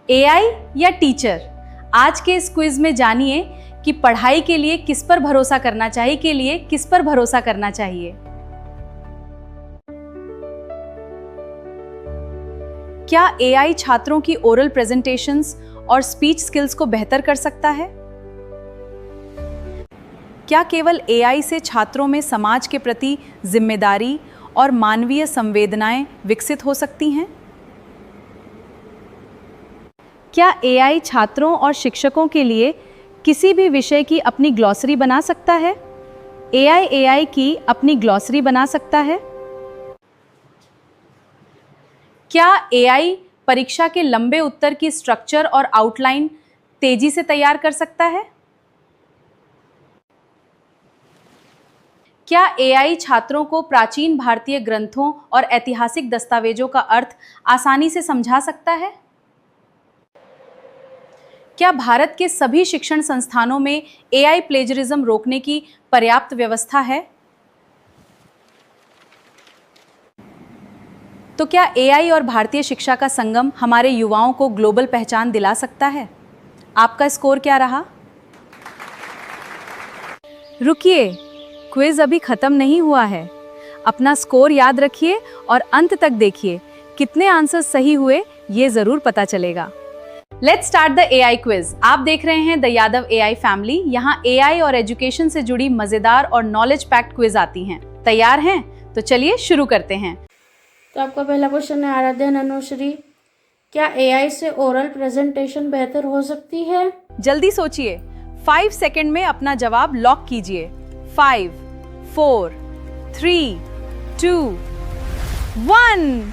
AI या teacher? आज के इस क्विज में जानिए कि पढ़ाई के लिए किस पर भरोसा करना चाहिए। क्या एआई छात्रों की ओरल प्रेजेंटेशंस और स्पीच स्किल्स को बेहतर कर सकता है? क्या केवल एआई से छात्रों में समाज के प्रति जिम्मेदारी और मानवीय संवेदनाएं विकसित हो सकती हैं? क्या एआई छात्रों और शिक्षकों के लिए किसी भी विषय की अपनी ग्लॉसरी बना सकता है? एआई की अपनी ग्लॉसरी बना सकता है? क्या एआई परीक्षा के लंबे उत्तर की स्ट्रक्चर और आउटलाइन तेजी से तैयार कर सकता है? क्या एआई छात्रों को प्राचीन भारतीय ग्रंथों और ऐतिहासिक दस्तावेजों का अर्थ आसानी से समझा सकता है? क्या भारत के सभी शिक्षण संस्थानों में एआई प्लेजरिज्म रोकने की पर्याप्त व्यवस्था है? तो क्या एआई और भारतीय शिक्षा का संगम हमारे युवाओं को ग्लोबल पहचान दिला सकता है? आपका स्कोर क्या रहा? रुकिए, क्विज अभी खत्म नहीं हुआ है। अपना स्कोर याद रखिए और अंत तक देखिए। कितने आंसर सही हुए ये जरूर पता चलेगा। Let's start the AI quiz. आप देख रहे हैं द यादव एआई फैमिली। यहाँ एआई और एजुकेशन से जुड़ी मजेदार और नॉलेज पैक्ड क्विज आती हैं। तैयार हैं? तो चलिए शुरू करते हैं। तो आपका पहला क्वेश्चन है आराध्या अनुश्री, क्या एआई से ओरल प्रेजेंटेशन बेहतर हो सकती है? जल्दी सोचिए, 5 सेकंड में अपना जवाब लॉक कीजिए। 5, 4, 3, 2, 1।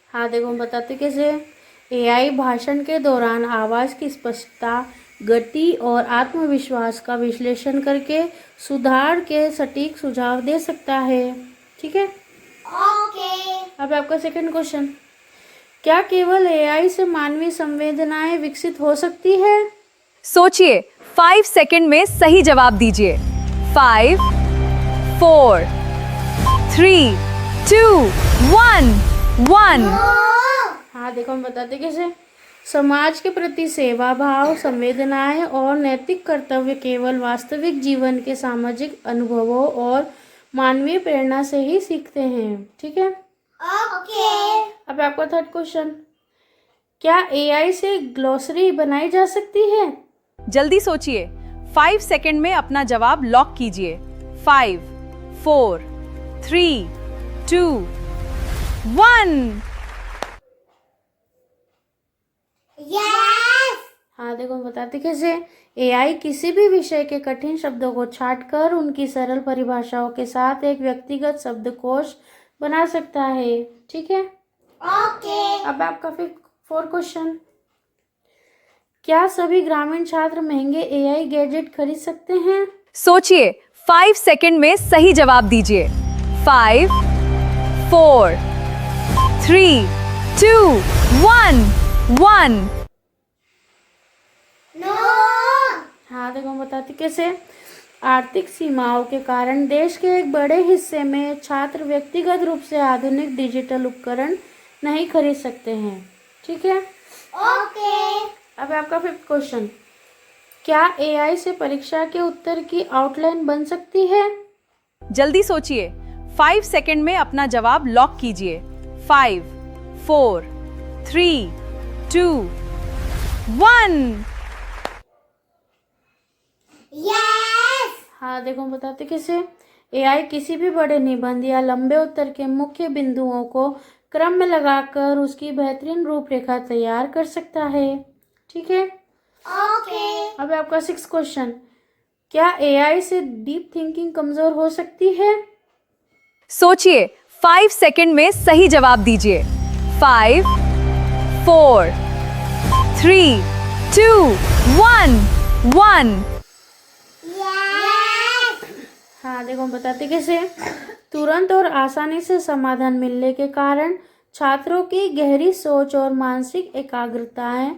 हाँ देखो, हम बताते कैसे। एआई भाषण के दौरान आवाज़ की स्पष्टता, गति और आत्मविश्वास का विश्लेषण करके सुधार के सटीक सुझाव दे सकता है। ठीक है, ओके। अब आपका सेकंड क्वेश्चन, क्या केवल एआई से मानवीय संवेदनाएं विकसित हो सकती है? सोचिए, 5 सेकंड में सही जवाब दीजिए। 5, 4, 3, 2, 1। हाँ देखो, हम बताते कैसे। समाज के प्रति सेवा भाव, संवेदनाएं और नैतिक कर्तव्य केवल वास्तविक जीवन के सामाजिक अनुभवों और मानवीय प्रेरणा से ही सीखते हैं। ठीक है, ओके। अब आपका थर्ड क्वेश्चन, क्या एआई से ग्लोसरी बनाई जा सकती है? जल्दी सोचिए, 5 सेकंड में अपना जवाब लॉक कीजिए। 5, 4, 3, 2, 1। हाँ देखो, हम बताते कैसे। एआई किसी भी विषय के कठिन शब्दों को छांटकर उनकी सरल परिभाषाओं के साथ एक व्यक्तिगत शब्दकोश बना सकता है। ठीक है, ओके। अब आपका फोर्थ क्वेश्चन, क्या सभी ग्रामीण छात्र महंगे एआई गैजेट खरीद सकते हैं? सोचिए, 5 सेकंड में सही जवाब दीजिए। 5, 4, 3, 2, 1। हाँ देखो, हम बताते कैसे। आर्थिक सीमाओं के कारण देश के एक बड़े हिस्से में छात्र व्यक्तिगत रूप से आधुनिक डिजिटल उपकरण नहीं खरीद सकते हैं। ठीक है, ओके। अब आपका फिफ्थ क्वेश्चन, क्या एआई से परीक्षा के उत्तर की आउटलाइन बन सकती है? जल्दी सोचिए, 5 सेकंड में अपना जवाब लॉक कीजिए। 5, 4, 3, 2, 1। हाँ देखो, हम बताते कैसे। एआई किसी भी बड़े निबंध या लंबे उत्तर के मुख्य बिंदुओं को क्रम में लगाकर उसकी बेहतरीन रूपरेखा तैयार कर सकता है। ठीक है, ओके। अब आपका सिक्स्थ क्वेश्चन, क्या एआई से डीप थिंकिंग कमजोर हो सकती है? सोचिए, 5 सेकंड में सही जवाब दीजिए। 5, 4, 3, 2, 1। हाँ देखो, हम बताते कैसे। तुरंत और आसानी से समाधान मिलने के कारण छात्रों की गहरी सोच और मानसिक एकाग्रताएं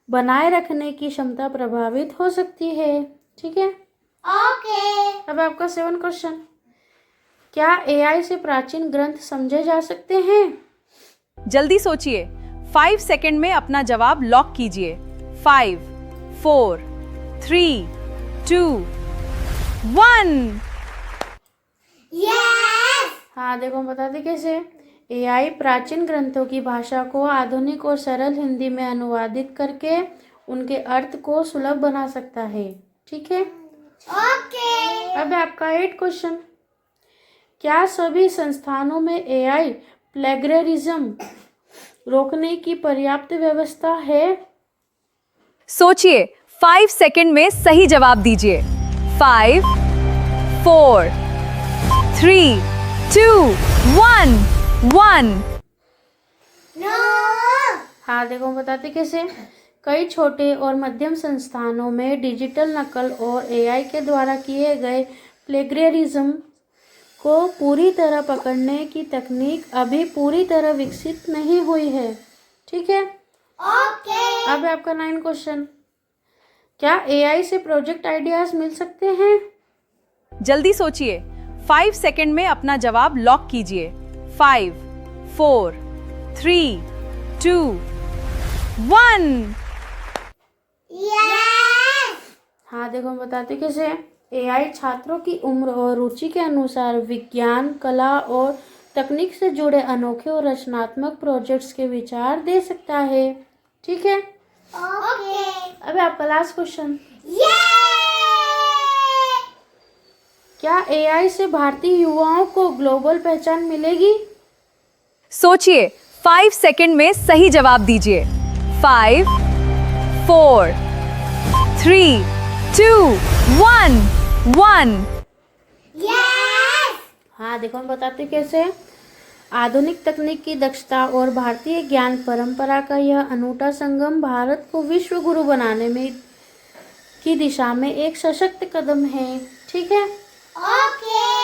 बनाए रखने की क्षमता प्रभावित हो सकती है। ठीक है, ओके। अब आपका 7वां क्वेश्चन, क्या एआई से प्राचीन ग्रंथ समझे जा सकते हैं? जल्दी सोचिए, 5 सेकंड में अपना जवाब लॉक कीजिए। 5, 4, 3, 2, 1। हाँ देखो, हम बताते कैसे। एआई प्राचीन ग्रंथों की भाषा को आधुनिक और सरल हिंदी में अनुवादित करके उनके अर्थ को सुलभ बना सकता है। ठीक है, ओके। अब आपका 8 क्वेश्चन। क्या सभी संस्थानों में एआई प्लेगरिज्म रोकने की पर्याप्त व्यवस्था है? सोचिए, 5 सेकंड में सही जवाब दीजिए। 5, 4, 3, 2, 1। हाँ देखो, हम बताते कैसे। कई छोटे और मध्यम संस्थानों में डिजिटल नकल और एआई के द्वारा किए गए प्लेगरिज्म को पूरी तरह पकड़ने की तकनीक अभी पूरी तरह विकसित नहीं हुई है। ठीक है, ओके। अब आपका 9 क्वेश्चन। क्या एआई से प्रोजेक्ट आइडियाज मिल सकते हैं? जल्दी सोचिए, 5 सेकंड में अपना जवाब लॉक कीजिए। 5, 4, 3, 2, 1। हाँ देखो, हम बताते कैसे। एआई छात्रों की उम्र और रुचि के अनुसार विज्ञान, कला और तकनीक से जुड़े अनोखे और रचनात्मक प्रोजेक्ट्स के विचार दे सकता है। ठीक है, ओके। अब आपका लास्ट क्वेश्चन। क्या एआई से भारतीय युवाओं को ग्लोबल पहचान मिलेगी? सोचिए, 5 सेकंड में सही जवाब दीजिए। 5, 4, 3, 2, 1। हाँ देखो, हम बताते कैसे। आधुनिक तकनीक की दक्षता और भारतीय ज्ञान परंपरा का यह अनूठा संगम भारत को विश्व गुरु बनाने में की दिशा में एक सशक्त कदम है। ठीक है, ओके।